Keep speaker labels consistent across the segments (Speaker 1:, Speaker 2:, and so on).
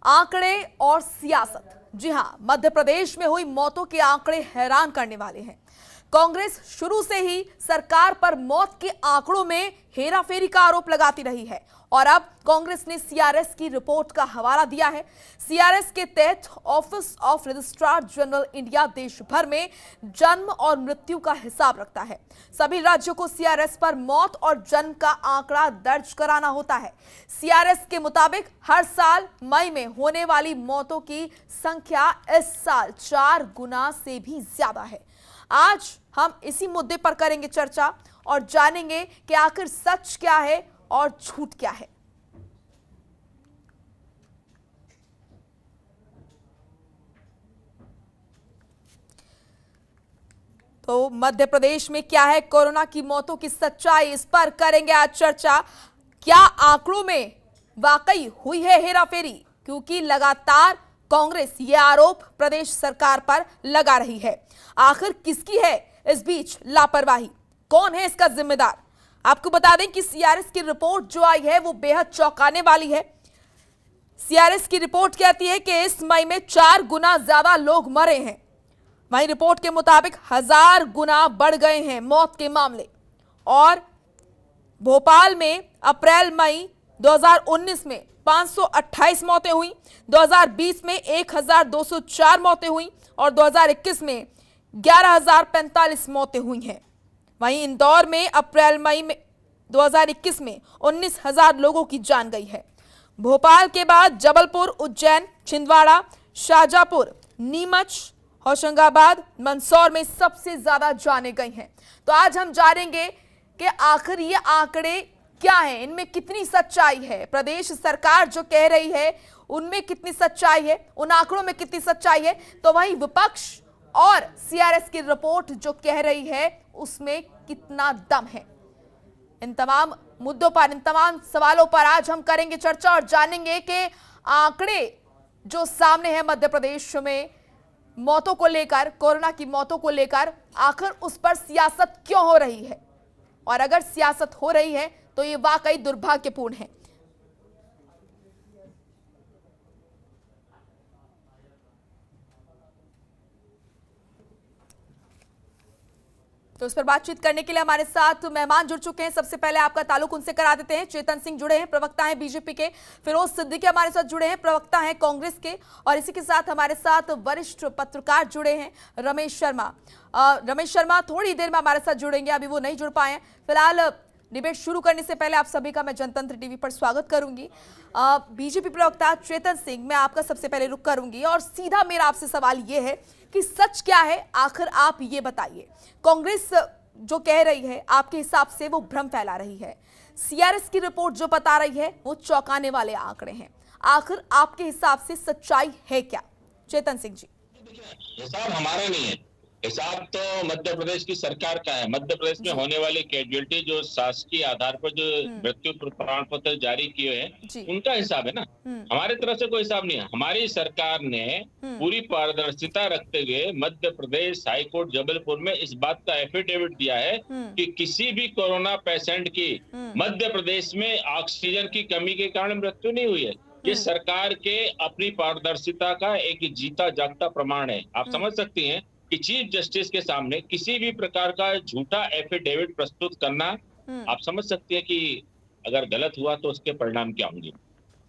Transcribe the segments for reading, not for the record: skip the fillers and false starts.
Speaker 1: आंकड़े और सियासत। जी हां, मध्य प्रदेश में हुई मौतों के आंकड़े हैरान करने वाले हैं। कांग्रेस शुरू से ही सरकार पर मौत के आंकड़ों में हेराफेरी का आरोप लगाती रही है और अब कांग्रेस ने सीआरएस की रिपोर्ट का हवाला दिया है। सीआरएस के तहत office of registrar general India देश भर में जन्म और मृत्यु का हिसाब रखता है। सभी राज्यों को सीआरएस पर मौत और जन्म का आंकड़ा दर्ज कराना होता है। सीआरएस के मुताबिक हर साल मई में होने वाली मौतों की संख्या इस साल 4 गुना से भी ज्यादा है। आज हम इसी मुद्दे पर करेंगे चर्चा और जानेंगे कि आखिर सच क्या है और झूठ क्या है। तो मध्य प्रदेश में क्या है कोरोना की मौतों की सच्चाई, इस पर करेंगे आज चर्चा। क्या आंकड़ों में वाकई हुई है हेराफेरी? क्योंकि लगातार कांग्रेस ये आरोप प्रदेश सरकार पर लगा रही है। आखिर किसकी है इस बीच लापरवाही? कौन है इसका जिम्मेदार? आपको बता दें कि सीआरएस की रिपोर्ट जो आई है वो बेहद चौंकाने वाली है। सीआरएस की रिपोर्ट कहती है कि इस मई में 4 गुना ज्यादा लोग मरे हैं। वहीं रिपोर्ट के मुताबिक 1000 गुना बढ़ गए हैं मौत के मामले। और भोपाल में अप्रैल मई 2019 में 528 मौतें हुई, 2020 में 1204 मौतें हुई और 2021 में 11045 मौतें हुई हैं। वहीं इंदौर में अप्रैल मई में 2021 में 19,000 लोगों की जान गई है। भोपाल के बाद जबलपुर, उज्जैन, छिंदवाड़ा, शाजापुर, नीमच, होशंगाबाद, मंदसौर में सबसे ज्यादा जाने गई हैं। तो आज हम जानेंगे कि आखिर ये आंकड़े क्या हैं, इनमें कितनी सच्चाई है, प्रदेश सरकार जो कह रही है उनमें कितनी सच्चाई है, उन आंकड़ों में कितनी सच्चाई है, तो वहीं विपक्ष और सीआरएस की रिपोर्ट जो कह रही है उसमें कितना दम है। इन तमाम मुद्दों पर, इन तमाम सवालों पर आज हम करेंगे चर्चा और जानेंगे कि आंकड़े जो सामने है मध्य प्रदेश में मौतों को लेकर, कोरोना की मौतों को लेकर, आखिर उस पर सियासत क्यों हो रही है और अगर सियासत हो रही है तो ये वाकई दुर्भाग्यपूर्ण है। तो इस पर बातचीत करने के लिए हमारे साथ मेहमान जुड़ चुके हैं। सबसे पहले आपका ताल्लुक उनसे करा देते हैं। चेतन सिंह जुड़े हैं, प्रवक्ता हैं बीजेपी के। फिरोज सिद्दीकी हमारे साथ जुड़े हैं, प्रवक्ता हैं कांग्रेस के। और इसी के साथ हमारे साथ वरिष्ठ पत्रकार जुड़े हैं, रमेश शर्मा। रमेश शर्मा थोड़ी देर में हमारे साथ जुड़ेंगे, अभी वो नहीं जुड़ पाए हैं। फिलहाल डिबेट शुरू करने से पहले आप सभी का मैं जनतंत्र टीवी पर स्वागत करूंगी। बीजेपी प्रवक्ता चेतन सिंह, मैं आपका सबसे पहले रुख करूंगी और सीधा मेरा आपसे सवाल यह है कि सच क्या है आखिर, आप ये बताइए। कांग्रेस जो कह रही है आपके हिसाब से वो भ्रम फैला रही है, सीआरएस की रिपोर्ट जो बता रही है वो चौंकाने वाले आंकड़े हैं। आखिर आपके हिसाब से सच्चाई है क्या? चेतन सिंह जी।
Speaker 2: हिसाब हमारा नहीं है, हिसाब तो मध्य प्रदेश की सरकार का है। मध्य प्रदेश में होने वाली कैजुअलिटी जो शासकीय आधार पर जो मृत्यु प्रमाण पत्र जारी किए हैं उनका हिसाब है ना। हमारी तरफ से कोई हिसाब नहीं है। हमारी सरकार ने पूरी पारदर्शिता रखते हुए मध्य प्रदेश हाईकोर्ट जबलपुर में इस बात का एफिडेविट दिया है कि किसी भी कोरोना पेशेंट की मध्य प्रदेश में ऑक्सीजन की कमी के कारण मृत्यु नहीं हुई है। ये सरकार के अपनी पारदर्शिता का एक जीता जागता प्रमाण है। आप समझ सकती हैं कि चीफ जस्टिस के सामने किसी भी प्रकार का झूठा एफिडेविट प्रस्तुत करना, आप समझ सकते हैं कि अगर गलत हुआ तो उसके परिणाम क्या होंगे।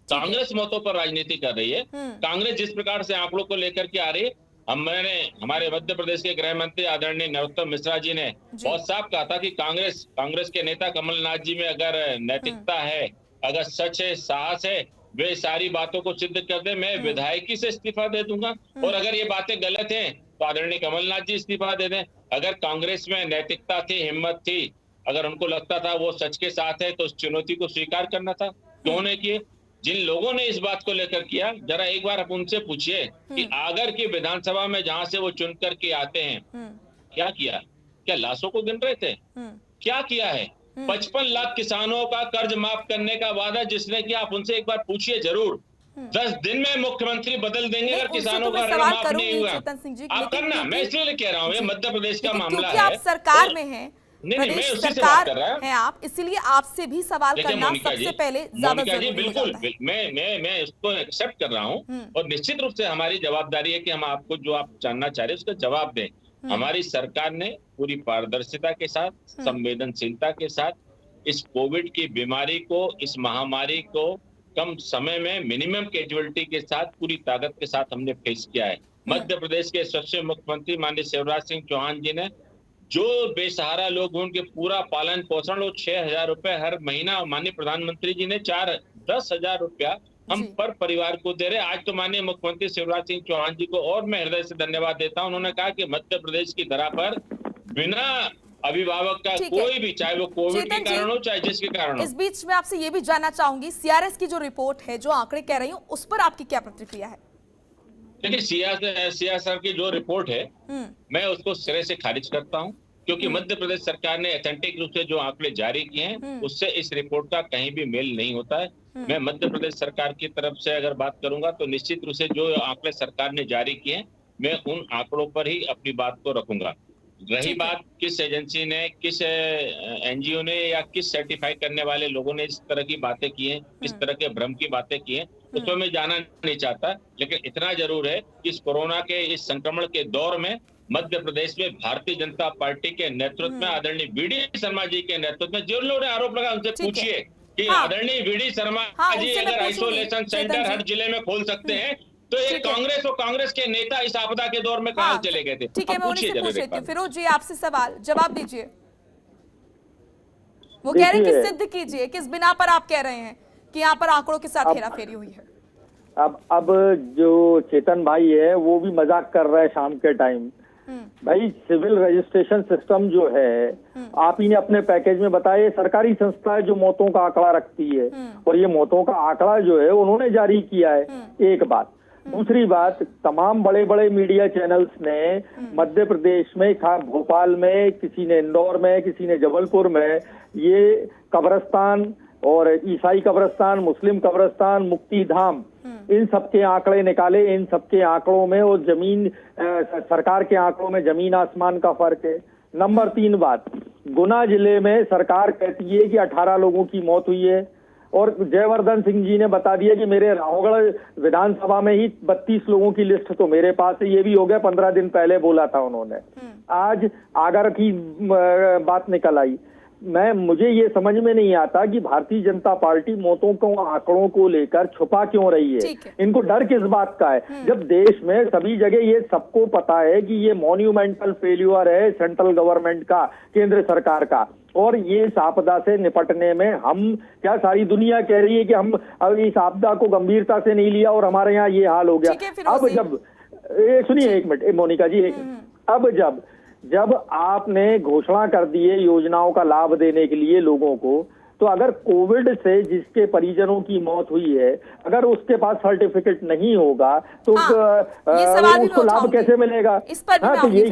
Speaker 2: कांग्रेस मौतों पर राजनीति कर रही है। कांग्रेस जिस प्रकार से आंकड़ों को लेकर के आ रही है, हमारे मध्य प्रदेश के गृह मंत्री आदरणीय नरोत्तम मिश्रा जी ने बहुत साफ कहा था कि कांग्रेस के नेता कमलनाथ जी में अगर नैतिकता है, अगर सच है, साहस है, वे सारी बातों को सिद्ध कर दे, मैं विधायकी से इस्तीफा दे दूंगा। और अगर ये बातें गलत हैं तो आदरणीय कमलनाथ जी इस्तीफा दे दें। अगर कांग्रेस में नैतिकता थी, हिम्मत थी, अगर उनको लगता था वो सच के साथ है तो उस चुनौती को स्वीकार करना था, क्यों नहीं किए? जिन लोगों ने इस बात को लेकर किया, जरा एक बार आप उनसे पूछिए कि आगर की विधानसभा में जहां से वो चुन करके आते हैं, क्या किया? क्या लाशों को गिन रहे थे? क्या किया है? 55 लाख किसानों का कर्ज माफ करने का वादा जिसने किया, आप उनसे एक बार पूछिए जरूर। 10 दिन में मुख्यमंत्री बदल देंगे अगर किसानों का ऋण माफ नहीं हुआ। आप करना, मैं इसलिए कह रहा हूँ, ये मध्य प्रदेश का मामला है।
Speaker 1: आप सरकार में हैं, प्रदेश सरकार है आप, इसीलिए आपसे भी सवाल करना सबसे पहले ज्यादा जरूरी हो जाता है।
Speaker 2: मैं इसको एक्सेप्ट कर रहा हूँ और निश्चित रूप से हमारी जवाबदारी है कि हम आपको जो आप जानना चाह रहे हैं उसका जवाब दें। हमारी सरकार ने पूरी पारदर्शिता के साथ, संवेदनशीलता के साथ इस कोविड की बीमारी को, इस महामारी को कम समय में मिनिमम कैजुअलिटी के साथ पूरी ताकत के साथ हमने फेस किया है। मध्य प्रदेश के यशस्वी मुख्यमंत्री माननीय शिवराज सिंह चौहान जी ने जो बेसहारा लोग उनके पूरा पालन पोषण और 6,000 रुपए हर महीना, माननीय प्रधानमंत्री जी ने 10,000 रुपया हम पर परिवार को दे रहे। आज तो माननीय मुख्यमंत्री शिवराज सिंह चौहान जी को और मैं हृदय से धन्यवाद देता हूं। उन्होंने कहा कि मध्य प्रदेश की धरा पर बिना अभिभावक का कोई भी, चाहे वो कोविड के कारण हो चाहे जिसके कारण हो।
Speaker 1: इस बीच में आपसे ये भी जानना चाहूंगी, सीआरएस की जो रिपोर्ट है, जो आंकड़े कह रही हूँ, उस पर आपकी क्या प्रतिक्रिया है?
Speaker 2: देखिए, सीआरएस की जो रिपोर्ट है मैं उसको सिरे से खारिज करता हूं, क्योंकि मध्य प्रदेश सरकार ने ऑथेंटिक रूप से जो आंकड़े जारी किए हैं उससे इस रिपोर्ट का कहीं भी मेल नहीं होता है। मैं मध्य प्रदेश सरकार की तरफ से अगर बात करूंगा तो निश्चित रूप से जो आंकड़े सरकार ने जारी किए हैं मैं उन आंकड़ों पर ही अपनी बात को रखूंगा। रही बात किस एजेंसी ने, किस एनजीओ ने या किस सर्टिफाई करने वाले लोगों ने इस तरह की बातें की हैं, इस तरह के भ्रम की बातें की हैं, उसमें मैं जाना नहीं चाहता। लेकिन इतना जरूर है कि इस कोरोना के इस संक्रमण के दौर में मध्य प्रदेश में भारतीय जनता पार्टी के नेतृत्व में, आदरणीय वीडी शर्मा जी के नेतृत्व में, जो लोगों ने आरोप लगा उनसे पूछिए कि आदरणीय वीडी शर्मा जी अगर आइसोलेशन सेंटर हर जिले में खोल सकते हैं तो ये कांग्रेस और कांग्रेस के नेता इस आपदा के दौर में कहां चले गए थे?
Speaker 1: ठीक है, मैं उन्हीं से पूछ लेती हूं। फिरोज जी, आपसे सवाल जवाब दीजिए। वो कह रहे हैं कि सिद्ध कीजिए, किस बिना पर आप कह रहे हैं कि यहाँ पर आंकड़ों के साथ हेराफेरी हुई है?
Speaker 3: अब जो चेतन भाई है वो भी मजाक कर रहा है शाम के टाइम। भाई, सिविल रजिस्ट्रेशन सिस्टम जो है, आप ही ने अपने पैकेज में बताया, सरकारी संस्था है जो मौतों का आंकड़ा रखती है और ये मौतों का आंकड़ा जो है उन्होंने जारी किया है। एक बात। दूसरी बात, तमाम बड़े बड़े मीडिया चैनल्स ने मध्य प्रदेश में, भोपाल में, किसी ने इंदौर में, किसी ने जबलपुर में, ये कब्रिस्तान और ईसाई कब्रिस्तान, मुस्लिम कब्रिस्तान, मुक्ति धाम, इन सबके आंकड़े निकाले। इन सबके आंकड़ों में और जमीन, सरकार के आंकड़ों में जमीन आसमान का फर्क है। नंबर 3 बात, गुना जिले में सरकार कहती है कि 18 लोगों की मौत हुई है और जयवर्धन सिंह जी ने बता दिया कि मेरे राहोगढ़ विधानसभा में ही 32 लोगों की लिस्ट तो मेरे पास है। ये भी हो गया, 15 दिन पहले बोला था उन्होंने। आज आगर की बात निकल आई। मुझे ये समझ में नहीं आता कि भारतीय जनता पार्टी मौतों को, आंकड़ों को लेकर छुपा क्यों रही है। इनको डर किस बात का है, जब देश में सभी जगह ये सबको पता है कि ये मॉन्यूमेंटल फेल्यूर है सेंट्रल गवर्नमेंट का, केंद्र सरकार का। और ये इस आपदा से निपटने में हम क्या, सारी दुनिया कह रही है कि हम अब इस आपदा को गंभीरता से नहीं लिया और हमारे यहाँ ये हाल हो गया। अब जब सुनिए एक मिनट मोनिका जी, एक मिनट। अब जब आपने घोषणा कर दी है योजनाओं का लाभ देने के लिए लोगों को, तो अगर कोविड से जिसके परिजनों की मौत हुई है, अगर उसके पास सर्टिफिकेट नहीं होगा तो उसको लाभ कैसे मिलेगा? तो ये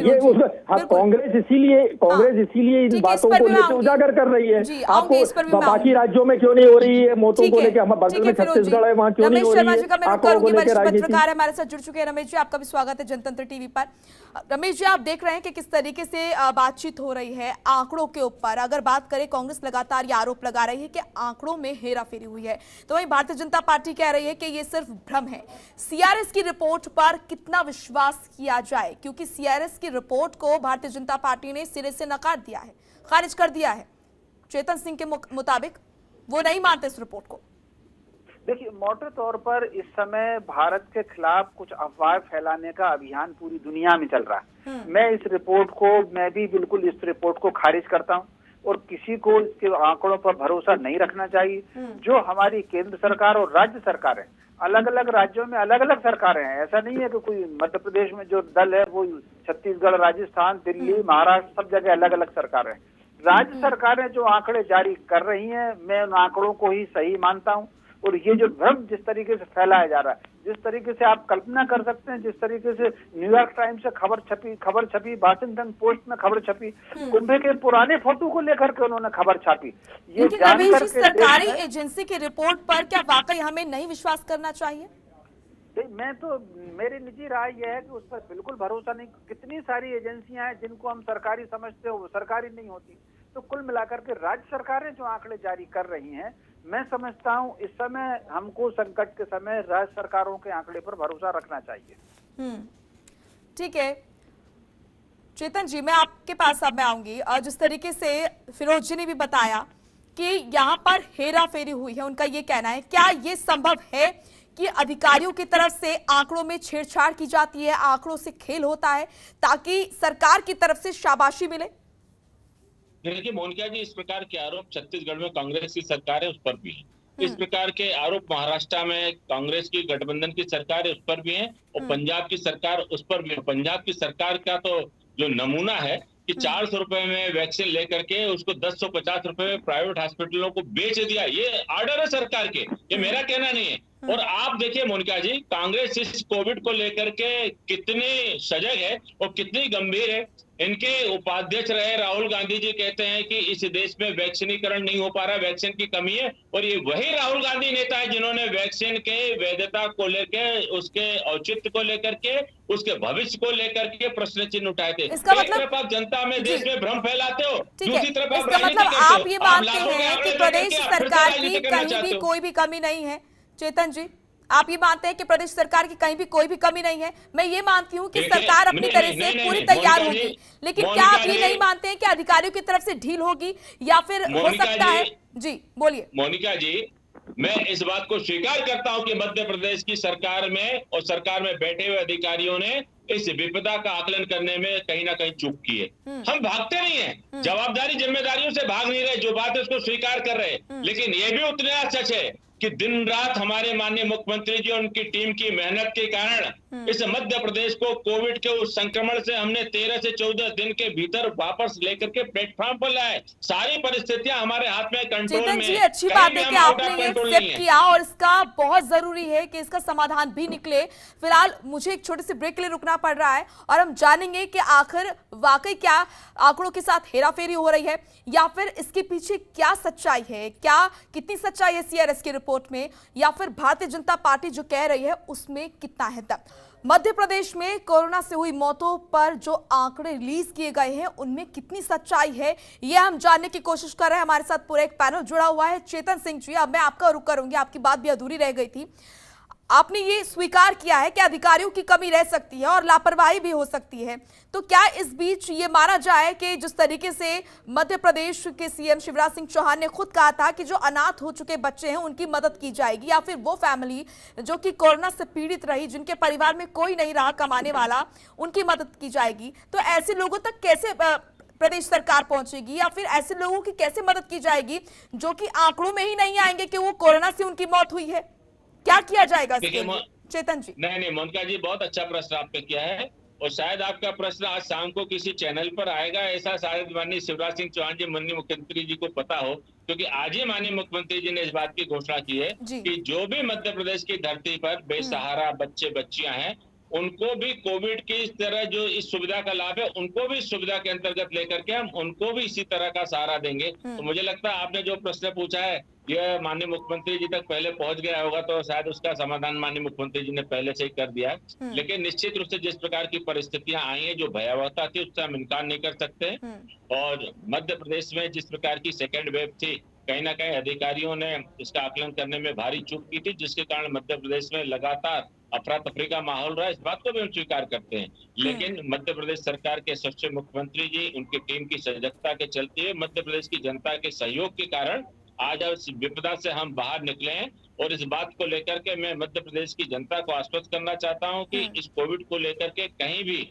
Speaker 3: कांग्रेस इसीलिए इन बातों को लेकर उजागर कर रही है। आपको बाकी राज्यों में क्यों नहीं हो रही है मौतों को लेकर? हम बगल में छत्तीसगढ़ है, वहाँ क्यों नहीं हो रही है? आंकड़ों को लेकर
Speaker 1: पत्रकार हमारे साथ जुड़ चुके हैं। रमेश जी, आपका भी स्वागत है जनतंत्र टीवी पर। रमेश जी, आप देख रहे हैं कि किस तरीके से बातचीत हो रही है आंकड़ों के ऊपर। अगर बात करें, कांग्रेस लगातार ये आरोप लगा रही है कि आंकड़ों में हेराफेरी हुई है, तो वहीं भारतीय जनता पार्टी कह रही है कि ये सिर्फ भ्रम है। सीआरएस की रिपोर्ट पर कितना विश्वास किया जाए, क्योंकि सीआरएस की रिपोर्ट को भारतीय जनता पार्टी ने सिरे से नकार दिया है, खारिज कर दिया है। चेतन सिंह के मुताबिक वो नहीं मानते इस रिपोर्ट को।
Speaker 4: देखिए, मोटे तौर पर इस समय भारत के खिलाफ कुछ अफवाह फैलाने का अभियान पूरी दुनिया में चल रहा है। मैं भी बिल्कुल इस रिपोर्ट को खारिज करता हूं और किसी को इसके आंकड़ों पर भरोसा नहीं रखना चाहिए। जो हमारी केंद्र सरकार और राज्य सरकार है, अलग अलग राज्यों में अलग अलग सरकारें हैं। ऐसा नहीं है कि कोई मध्य प्रदेश में जो दल है वो छत्तीसगढ़, राजस्थान, दिल्ली, महाराष्ट्र, सब जगह अलग अलग सरकारें हैं। राज्य सरकारें जो आंकड़े जारी कर रही हैं, मैं उन आंकड़ों को ही सही मानता हूं। और ये जो भ्रम जिस तरीके से फैलाया जा रहा है, जिस तरीके से आप कल्पना कर सकते हैं, जिस तरीके से न्यूयॉर्क टाइम्स से खबर छपी, वाशिंगटन पोस्ट में खबर छपी, कुंभ के पुराने फोटो को लेकर के उन्होंने खबर छापी।
Speaker 1: ये जानकर सरकारी एजेंसी की रिपोर्ट पर क्या वाकई हमें नहीं विश्वास करना चाहिए?
Speaker 4: मैं तो, मेरी निजी राय यह है कि उस पर बिल्कुल भरोसा नहीं। कितनी सारी एजेंसियां हैं जिनको हम सरकारी समझते हो, वो सरकारी नहीं होती। तो कुल मिलाकर के राज्य सरकारें जो आंकड़े जारी कर रही हैं, मैं समझता हूं इस समय हमको संकट के समय राज्य सरकारों के आंकड़े पर भरोसा रखना चाहिए।
Speaker 1: ठीक है चेतन जी, मैं आपके पास अब मैं आऊंगी। जिस तरीके से फिरोज जी ने भी बताया कि यहाँ पर हेरा फेरी हुई है, उनका ये कहना है, क्या ये संभव है कि अधिकारियों की तरफ से आंकड़ों में छेड़छाड़ की जाती है, आंकड़ों से खेल होता है ताकि सरकार की तरफ से शाबाशी मिले?
Speaker 2: देखिए मोनिका जी, इस प्रकार के आरोप छत्तीसगढ़ में कांग्रेस की सरकार है उस पर भी है। इस प्रकार के आरोप महाराष्ट्र में कांग्रेस की गठबंधन की सरकार है उस पर भी है, और पंजाब की सरकार उस पर भी है। पंजाब की सरकार का तो जो नमूना है कि 400 रुपए में वैक्सीन लेकर के उसको 1050 रुपए में प्राइवेट हॉस्पिटलों को बेच दिया, ये ऑर्डर है सरकार के, ये मेरा कहना नहीं है। और आप देखिए मोनिका जी, कांग्रेस इस कोविड को लेकर के कितनी सजग है और कितनी गंभीर है। इनके उपाध्यक्ष रहे राहुल गांधी जी कहते हैं कि इस देश में वैक्सीनीकरण नहीं हो पा रहा, वैक्सीन की कमी है, और ये वही राहुल गांधी नेता है जिन्होंने वैक्सीन के वैधता को लेकर, उसके औचित्य को लेकर के, उसके भविष्य को लेकर के प्रश्न चिन्ह उठाए थे।
Speaker 1: इसका
Speaker 2: एक तरफ आप जनता में देश में भ्रम फैलाते हो, दूसरी तरफ आप
Speaker 1: राजनीति करते हो। आप ये मानते हैं कि प्रदेश सरकार की कहीं भी कोई भी कमी नहीं है? चेतन जी, आप ये मानते हैं कि प्रदेश सरकार की कहीं भी कोई भी कमी नहीं है? मैं ये मानती हूँ कि सरकार अपनी तरह से पूरी तैयार होगी, लेकिन क्या आप ये नहीं मानते हैं कि अधिकारियों की तरफ से ढील होगी या फिर हो सकता है? जी बोलिए।
Speaker 2: मोनिका जी, मैं इस बात को स्वीकार करता हूं कि मध्य प्रदेश की सरकार में और सरकार में बैठे हुए अधिकारियों ने इस विपदा का आकलन करने में कहीं ना कहीं चूक की है। हम भागते नहीं हैं, जवाबदारी जिम्मेदारियों से भाग नहीं रहे, जो बात है उसको स्वीकार कर रहे, लेकिन ये भी उतना सच है कि दिन रात हमारे माननीय मुख्यमंत्री जी और उनकी टीम की मेहनत के कारण इस मध्य प्रदेश को कोविड के उस संक्रमण से हमने 13 से 14 दिन के भीतर वापस लेकर के प्लेटफॉर्म पर लाए। सारी परिस्थितियां हमारे हाथ में, कंट्रोल में।
Speaker 1: जी, अच्छी बात है कि आपने ये एक्सेप्ट किया और इसका बहुत जरूरी है कि इसका समाधान भी निकले। फिलहाल मुझे एक छोटे से ब्रेक के लिए रुकना पड़ रहा है और हम जानेंगे कि आखिर वाकई क्या आंकड़ों के साथ हेराफेरी हो रही है या फिर इसके पीछे क्या सच्चाई है, क्या कितनी सच्चाई है सीआरएस की रिपोर्ट में, या फिर भारतीय जनता पार्टी जो कह रही है उसमें कितना है दम। मध्य प्रदेश में कोरोना से हुई मौतों पर जो आंकड़े रिलीज किए गए हैं उनमें कितनी सच्चाई है, यह हम जानने की कोशिश कर रहे हैं। हमारे साथ पूरा एक पैनल जुड़ा हुआ है। चेतन सिंह जी, अब मैं आपका रुख करूंगी, आपकी बात भी अधूरी रह गई थी। आपने ये स्वीकार किया है कि अधिकारियों की कमी रह सकती है और लापरवाही भी हो सकती है, तो क्या इस बीच ये माना जाए कि जिस तरीके से मध्य प्रदेश के सीएम शिवराज सिंह चौहान ने खुद कहा था कि जो अनाथ हो चुके बच्चे हैं उनकी मदद की जाएगी, या फिर वो फैमिली जो कि कोरोना से पीड़ित रही, जिनके परिवार में कोई नहीं रहा कमाने वाला, उनकी मदद की जाएगी, तो ऐसे लोगों तक कैसे प्रदेश सरकार पहुंचेगी या फिर ऐसे लोगों की कैसे मदद की जाएगी जो कि आंकड़ों में ही नहीं आएंगे कि वो कोरोना से उनकी मौत हुई है? क्या किया जाएगा इसके लिए? चेतन जी।
Speaker 2: नहीं मोनिका जी, बहुत अच्छा प्रश्न आपने किया है और शायद आपका प्रश्न आज शाम को किसी चैनल पर आएगा, ऐसा शायद माननीय शिवराज सिंह चौहान जी माननीय मुख्यमंत्री जी को पता हो, क्योंकि आज ही माननीय मुख्यमंत्री जी ने इस बात की घोषणा की है कि जो भी मध्य प्रदेश की धरती पर बेसहारा बच्चे बच्चियां हैं उनको भी कोविड की इस तरह जो इस सुविधा का लाभ है उनको भी इस सुविधा के अंतर्गत लेकर के हम उनको भी इसी तरह का सहारा देंगे। तो मुझे लगता है आपने जो प्रश्न पूछा है यह माननीय मुख्यमंत्री जी तक पहले पहुंच गया होगा, तो शायद उसका समाधान माननीय मुख्यमंत्री जी ने पहले से ही कर दिया है। लेकिन निश्चित रूप से जिस प्रकार की परिस्थितियां आई हैं, जो भयावहता थी, उससे हम इनकार नहीं कर सकते। और मध्य प्रदेश में जिस प्रकार की सेकेंड वेव थी, कहीं ना कहीं अधिकारियों ने इसका आकलन करने में भारी चूक की थी, जिसके कारण मध्य प्रदेश में लगातार अफरा तफरी का माहौल रहा। इस बात को भी हम स्वीकार करते हैं, लेकिन मध्य प्रदेश सरकार के सच्चे मुख्यमंत्री जी, उनकी टीम की सजगता के चलते हुए मध्य प्रदेश की जनता के सहयोग के कारण आज इस विपदा से हम बाहर निकले हैं। और इस बात को लेकर के मैं मध्य प्रदेश की जनता को आश्वस्त करना चाहता हूं कि इस कोविड को लेकर के कहीं भी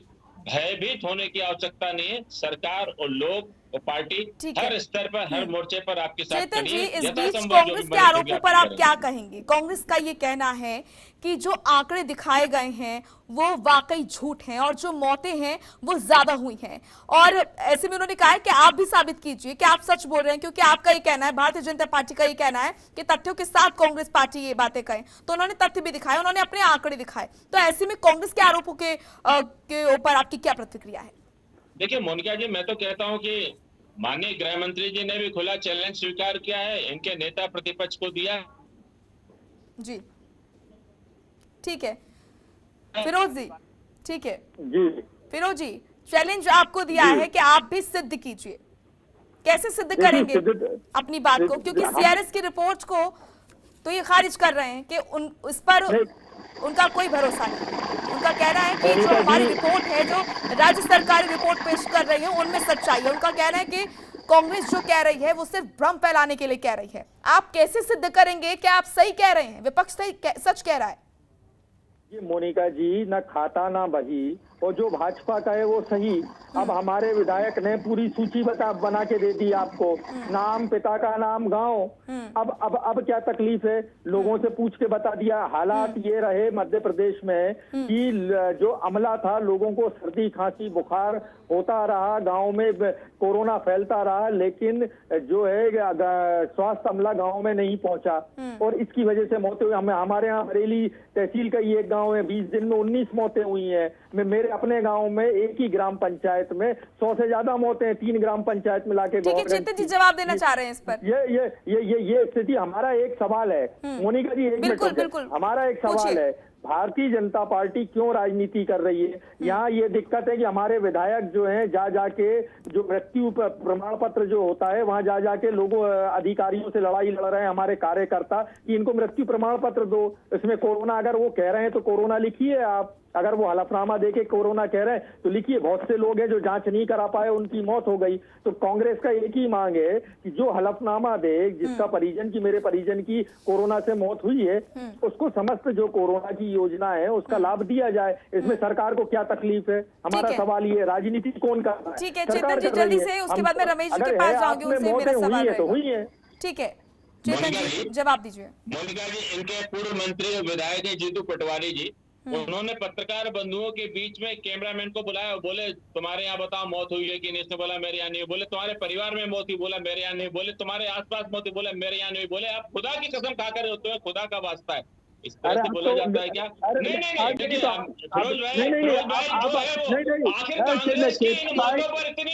Speaker 2: भयभीत होने की आवश्यकता नहीं है। सरकार और लोग और पार्टी हर स्तर पर, हर मोर्चे पर आपके साथ
Speaker 1: खड़ी है। इस बीच कांग्रेस के आरोपों पर आप क्या कहेंगे? कांग्रेस का ये कहना है कि जो आंकड़े दिखाए गए हैं वो वाकई झूठ हैं और जो मौतें हैं वो ज्यादा हुई हैं, और ऐसे में उन्होंने कहा है कि आप भी साबित कीजिए कि आप सच बोल रहे हैं, क्योंकि आपका ये कहना है, भारतीय जनता पार्टी का ये कहना है कि तथ्यों के साथ कांग्रेस पार्टी ये बातें कहे। तो उन्होंने तथ्य भी दिखाए, उन्होंने अपने आंकड़े दिखाए, तो ऐसे में कांग्रेस के आरोपों के ऊपर आपकी क्या प्रतिक्रिया है?
Speaker 2: देखिए मोनिका जी, मैं तो कहता हूँ कि माननीय गृह मंत्री जी ने भी खुला चैलेंज स्वीकार किया है, इनके नेता प्रतिपक्ष को दिया
Speaker 1: जी। ठीक है फिरोज जी, ठीक है
Speaker 3: जी
Speaker 1: फिरोज जी, चैलेंज आपको दिया है कि आप भी सिद्ध कीजिए। कैसे सिद्ध करेंगे अपनी बात को, क्योंकि सीआरएस की रिपोर्ट को तो ये खारिज कर रहे हैं कि इस पर उनका कोई भरोसा नहीं। उनका कहना है कि जो हमारी रिपोर्ट है, जो राज्य सरकार रिपोर्ट पेश कर रही है, उनमें सच्चाई है। उनका कहना है कि कांग्रेस जो कह रही है वो सिर्फ भ्रम फैलाने के लिए कह रही है। आप कैसे सिद्ध करेंगे कि आप सही कह रहे हैं, विपक्ष सच कह रहा है?
Speaker 3: ये मोनिका जी, ना खाता ना बही, और जो भाजपा का है वो सही। अब हमारे विधायक ने पूरी सूची बना के दे दी आपको, नाम, पिता का नाम, गांव। अब क्या तकलीफ है? लोगों से पूछ के बता दिया। हालात ये रहे मध्य प्रदेश में कि जो अमला था, लोगों को सर्दी खांसी बुखार होता रहा, गांव में कोरोना फैलता रहा, लेकिन जो है स्वास्थ्य अमला गांव में नहीं पहुंचा और इसकी वजह से मौतें हुई। हमारे यहाँ बरेली तहसील का ही एक गांव है, 20 दिन में 19 मौतें हुई हैं। मेरे अपने गांव में एक ही ग्राम पंचायत में 100 से ज्यादा मौतें हैं, 3 ग्राम पंचायत मिला के।
Speaker 1: चेतन जी जवाब देना चाह रहे हैं इस पर।
Speaker 3: ये स्थिति। हमारा एक सवाल है मोनिका जी,
Speaker 1: बिल्कुल
Speaker 3: हमारा एक सवाल है, भारतीय जनता पार्टी क्यों राजनीति कर रही है? यहाँ ये दिक्कत है कि हमारे विधायक जो हैं जाके जो मृत्यु प्रमाण पत्र जो होता है वहां जाके लोगों अधिकारियों से लड़ाई लड़ रहे हैं हमारे कार्यकर्ता कि इनको मृत्यु प्रमाण पत्र दो। इसमें कोरोना, अगर वो कह रहे हैं तो कोरोना लिखिए आप। अगर वो हलफनामा देके कोरोना कह रहे हैं तो लिखिए। बहुत से लोग हैं जो जांच नहीं करा पाए, उनकी मौत हो गई। तो कांग्रेस का एक ही मांग है कि जो हलफनामा दे, जिसका परिजन की, मेरे परिजन की कोरोना से मौत हुई है, उसको समस्त जो कोरोना की योजना है उसका लाभ दिया जाए। इसमें सरकार को क्या तकलीफ है? हमारा सवाल ये, राजनीति कौन कर रहा है?
Speaker 1: ठीक है चेतन जी, जल्दी से उसके बाद मैं रमेश जी के पास जाऊंगी, उनसे मेरा सवाल है।
Speaker 3: तो हुई है।
Speaker 1: ठीक है चेतन जी जवाब दीजिए।
Speaker 2: मोनिका जी, इनके पूर्व मंत्री और विधायक है जीतू पटवारी जी, उन्होंने पत्रकार बंधुओं के बीच में कैमरामैन को बुलाया, बोले तुम्हारे यहाँ बताओ मौत हुई है कि नहीं? इसने बोला मेरे यहाँ नहीं। बोले तुम्हारे परिवार में मौत हुई? बोला मेरे यहाँ नहीं। बोले तुम्हारे आसपास मौत हुई? बोले मेरे यहाँ नहीं। बोले आप खुदा की कसम खाकर होते हैं, खुदा का वास्ता है, इस तरह से बोला जाता है क्या? नहीं, देखिए फिरोज भाई जो है वो आखिर कांग्रेस की इन मौतों पर इतनी,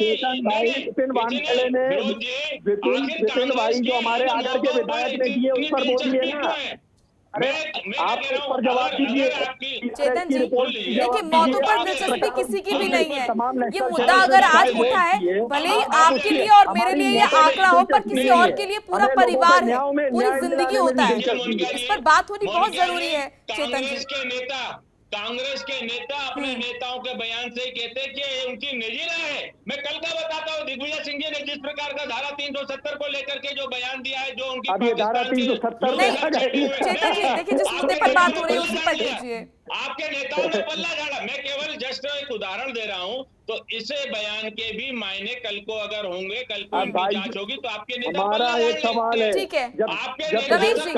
Speaker 3: आप इस पर जवाब दीजिए।
Speaker 1: चेतन जी देखिए, मौतों पर दिलचस्पी किसी की भी नहीं है। ये मुद्दा अगर आज उठा है, भले ही आपके लिए और मेरे लिए ये आंकड़ा हो, पर किसी और के लिए पूरा परिवार है, पूरी जिंदगी होता है। इस पर बात होनी बहुत जरूरी है। चेतन जी,
Speaker 2: कांग्रेस के नेता अपने नेताओं के बयान से ही कहते हैं कि उनकी निजी राय है। मैं कल का बताता हूँ, दिग्विजय सिंह जी ने जिस प्रकार का धारा 370 को लेकर के जो बयान दिया है, जो उनकी
Speaker 3: धारा 370
Speaker 1: चेतन जी देखिए, जिस मुद्दे पर बात हो रही है उसी पर कीजिए।
Speaker 2: आपके नेताओं ने पल्ला झाड़ा। मैं केवल जस्ट एक उदाहरण दे रहा हूँ। तो इसे बयान के भी मायने कल को अगर होंगे, कल को इनकी जांच होगी तो आपके नेता
Speaker 3: हमारा एक सवाल है।
Speaker 1: ठीक है
Speaker 2: आपके
Speaker 1: रमेश जी,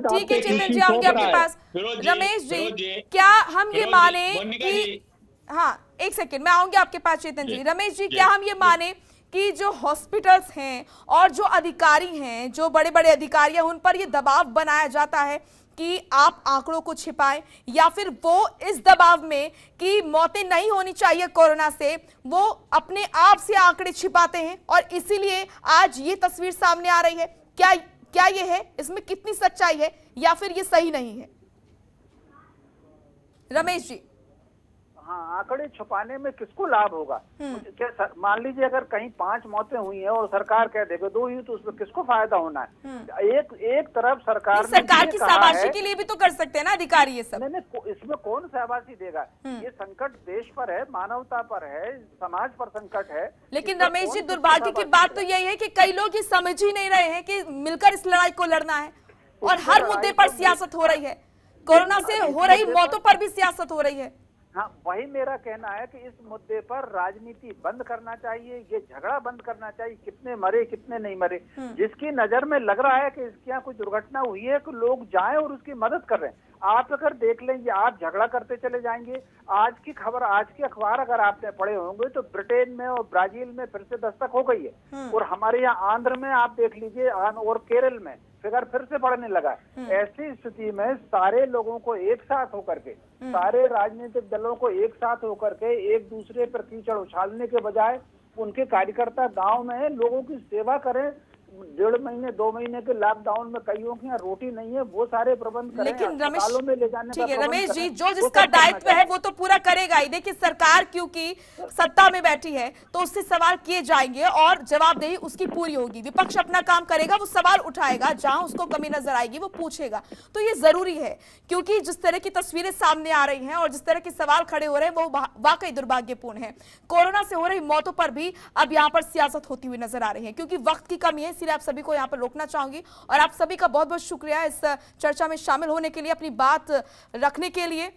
Speaker 1: ठीक है चेतन जी आऊंगे आपके पास। रमेश जी, क्या हम ये माने कि, हाँ एक सेकंड मैं आऊंगी आपके पास चेतन जी। रमेश जी, क्या हम ये माने कि जो हॉस्पिटल्स हैं और जो अधिकारी हैं, जो बड़े बड़े अधिकारी हैं, उन पर ये दबाव बनाया जाता है कि आप आंकड़ों को छिपाएं, या फिर वो इस दबाव में कि मौतें नहीं होनी चाहिए कोरोना से, वो अपने आप से आंकड़े छिपाते हैं और इसीलिए आज ये तस्वीर सामने आ रही है? क्या ये है? इसमें कितनी सच्चाई है या फिर ये सही नहीं है? रमेश जी।
Speaker 4: हाँ, आंकड़े छुपाने में किसको लाभ होगा? क्या मान लीजिए अगर कहीं 5 मौतें हुई हैं और सरकार कह देगा 2 ही, तो उसमें किसको फायदा होना है? एक तरफ सरकार
Speaker 1: की शाबाशी के लिए भी तो कर सकते हैं ना अधिकारी ये सब।
Speaker 4: नहीं, इसमें कौन शाबाशी देगा? ये संकट देश पर है, मानवता पर है, समाज पर संकट है।
Speaker 1: लेकिन रमेश जी, दुर्भाग्य की बात तो यही है कि कई लोग ये समझ ही नहीं रहे हैं कि मिलकर इस लड़ाई को लड़ना है और हर मुद्दे पर सियासत हो रही है। कोरोना से हो रही मौतों पर भी सियासत हो रही है।
Speaker 4: हाँ, वही मेरा कहना है कि इस मुद्दे पर राजनीति बंद करना चाहिए, ये झगड़ा बंद करना चाहिए। कितने मरे कितने नहीं मरे, जिसकी नजर में लग रहा है कि इसके यहाँ कोई दुर्घटना हुई है, कि लोग जाएं और उसकी मदद कर रहे हैं। आप अगर देख लें, ये आप झगड़ा करते चले जाएंगे। आज की खबर, आज के अखबार अगर आपने पढ़े होंगे तो ब्रिटेन में और ब्राजील में फिर से दस्तक हो गई है, और हमारे यहाँ आंध्र में आप देख लीजिए और केरल में फिगर फिर से बढ़ने लगा। ऐसी स्थिति में सारे लोगों को एक साथ होकर के, सारे राजनीतिक दलों को एक साथ होकर के एक दूसरे पर कीचड़ उछालने के बजाय उनके कार्यकर्ता गांव में लोगों की सेवा करें, 1.5 महीने 2 महीने के लॉकडाउन में कईयों के यहाँ रोटी नहीं है, वो सारे प्रबंध करें।
Speaker 1: लेकिन रमेश,
Speaker 4: अस्पतालों में ले जाने
Speaker 1: ठीक है
Speaker 4: का
Speaker 1: रमेश
Speaker 4: प्रबंध
Speaker 1: जी,
Speaker 4: करें।
Speaker 1: जो जिसका दायित्व है वो तो पूरा करेगा ही। देखिए सरकार क्योंकि सत्ता में बैठी है तो उससे सवाल किए जाएंगे और जवाबदेही उसकी पूरी होगी। विपक्ष अपना काम करेगा, वो सवाल उठाएगा, जहां उसको कमी नजर आएगी वो पूछेगा। तो ये जरूरी है क्योंकि जिस तरह की तस्वीरें सामने आ रही हैं और जिस तरह के सवाल खड़े हो रहे हैं वो वाकई दुर्भाग्यपूर्ण है। कोरोना से हो रही मौतों पर भी अब यहाँ पर सियासत होती हुई नजर आ रही है। क्योंकि वक्त की कमी है, इसलिए आप सभी को यहाँ पर रोकना चाहूंगी और आप सभी का बहुत बहुत शुक्रिया इस चर्चा में शामिल होने के लिए, अपनी बात रखने के लिए।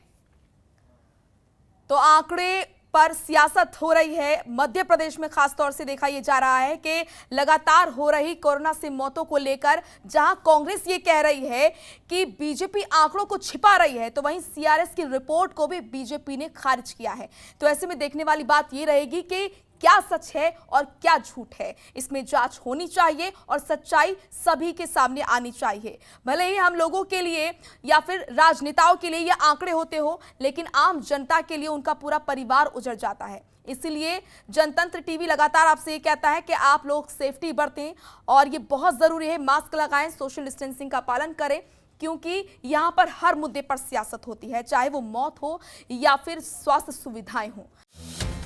Speaker 1: तो आंकड़े पर सियासत हो रही है। मध्य प्रदेश में खास तौर से देखा यह जा रहा है कि लगातार हो रही कोरोना से मौतों को लेकर जहां कांग्रेस ये कह रही है कि बीजेपी आंकड़ों को छिपा रही है, तो वहीं सीआरएस की रिपोर्ट को भी बीजेपी ने खारिज किया है। तो ऐसे में देखने वाली बात यह रहेगी कि क्या सच है और क्या झूठ है। इसमें जांच होनी चाहिए और सच्चाई सभी के सामने आनी चाहिए। भले ही हम लोगों के लिए या फिर राजनेताओं के लिए ये आंकड़े होते हो, लेकिन आम जनता के लिए उनका पूरा परिवार उजड़ जाता है। इसलिए जनतंत्र टीवी लगातार आपसे ये कहता है कि आप लोग सेफ्टी बरतें और ये बहुत जरूरी है, मास्क लगाएं, सोशल डिस्टेंसिंग का पालन करें, क्योंकि यहां पर हर मुद्दे पर सियासत होती है, चाहे वो मौत हो या फिर स्वास्थ्य सुविधाएं हो।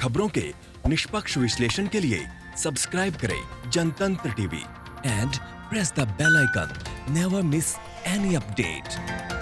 Speaker 5: खबरों के निष्पक्ष विश्लेषण के लिए सब्सक्राइब करें Jantantra TV and press the bell icon. Never miss any update.